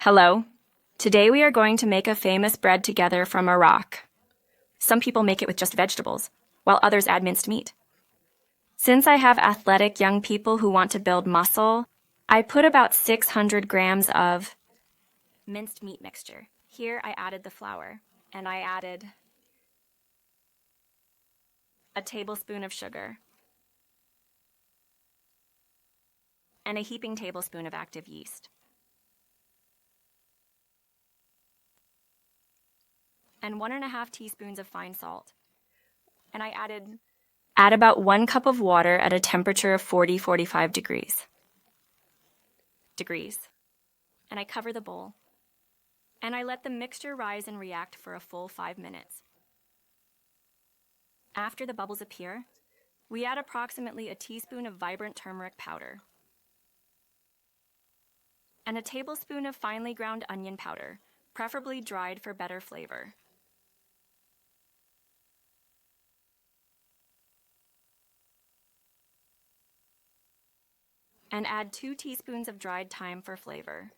Hello. Today we are going to make a famous bread together from Erooqh. Some people make it with just vegetables, while others add minced meat. Since I have athletic young people who want to build muscle, I put about 600 grams of minced meat mixture. Here I added the flour, and I added a tablespoon of sugar and a heaping tablespoon of active yeast. And 1.5 teaspoons of fine salt. And I add about 1 cup of water at a temperature of 40-45 degrees. And I cover the bowl. And I let the mixture rise and react for a full 5 minutes. After the bubbles appear, we add approximately a teaspoon of vibrant turmeric powder and a tablespoon of finely ground onion powder, preferably dried for better flavor. And add 2 teaspoons of dried thyme for flavor.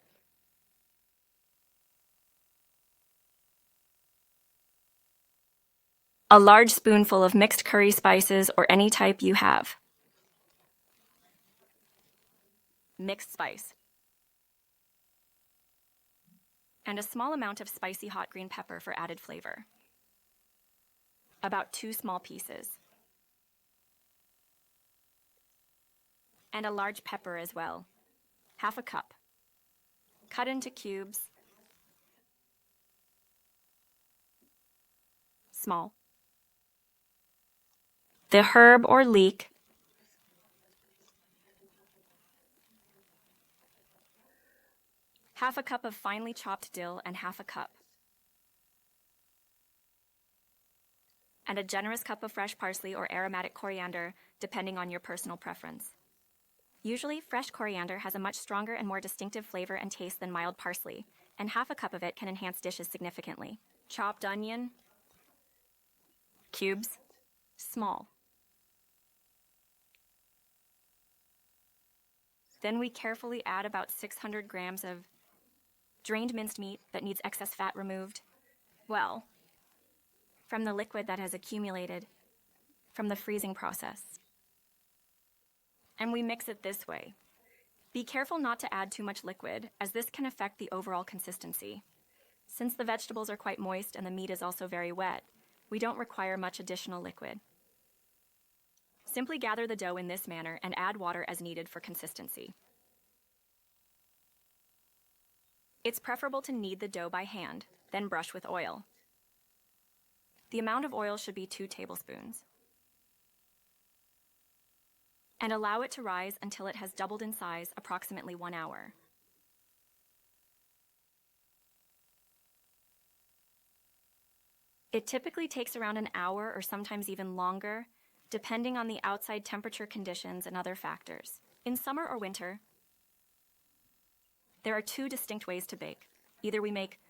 A large spoonful of mixed curry spices or any type you have. Mixed spice. And a small amount of spicy hot green pepper for added flavor. About 2 small pieces. And a large pepper as well, half a cup. Cut into cubes, small. The herb or leek, half a cup of finely chopped dill and half a cup. And a generous cup of fresh parsley or aromatic coriander, depending on your personal preference. Usually, fresh coriander has a much stronger and more distinctive flavor and taste than mild parsley, and half a cup of it can enhance dishes significantly. Chopped onion, cubes, small. Then we carefully add about 600 grams of drained minced meat that needs excess fat removed. Well, from the liquid that has accumulated from the freezing process. And we mix it this way. Be careful not to add too much liquid, as this can affect the overall consistency. Since the vegetables are quite moist and the meat is also very wet, we don't require much additional liquid. Simply gather the dough in this manner and add water as needed for consistency. It's preferable to knead the dough by hand, then brush with oil. The amount of oil should be 2 tablespoons. And allow it to rise until it has doubled in size, approximately 1 hour. It typically takes around an hour or sometimes even longer, depending on the outside temperature conditions and other factors. In summer or winter, there are 2 distinct ways to bake. Either we make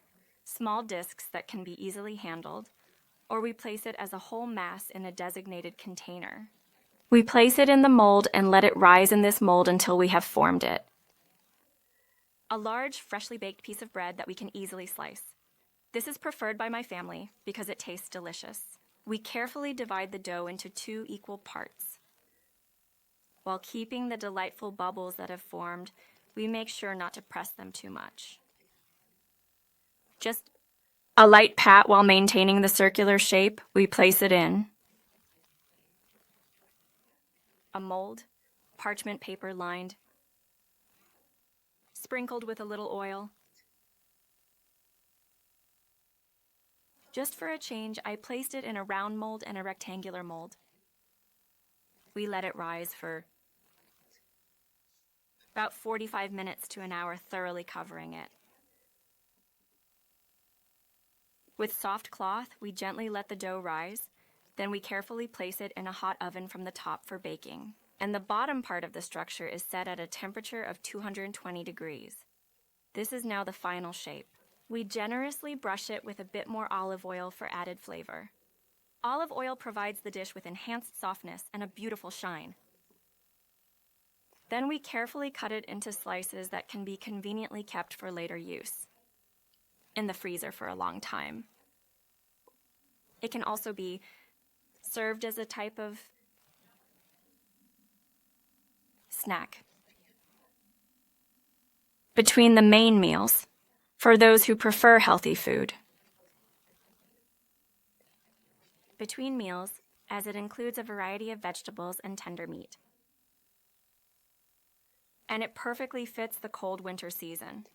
small discs that can be easily handled, or we place it as a whole mass in a designated container. We place it in the mold and let it rise in this mold until we have formed it. A large, freshly baked piece of bread that we can easily slice. This is preferred by my family because it tastes delicious. We carefully divide the dough into 2 equal parts. While keeping the delightful bubbles that have formed, we make sure not to press them too much. Just a light pat while maintaining the circular shape, we place it in a mold, parchment paper lined, sprinkled with a little oil. Just for a change, I placed it in a round mold and a rectangular mold. We let it rise for about 45 minutes to an hour, thoroughly covering it. With soft cloth, we gently let the dough rise, then we carefully place it in a hot oven from the top for baking. And the bottom part of the structure is set at a temperature of 220 degrees. This is now the final shape. We generously brush it with a bit more olive oil for added flavor. Olive oil provides the dish with enhanced softness and a beautiful shine. Then we carefully cut it into slices that can be conveniently kept for later use, in the freezer for a long time. It can also be served as a type of snack. Between the main meals, for those who prefer healthy food. Between meals, as it includes a variety of vegetables and tender meat. And it perfectly fits the cold winter season.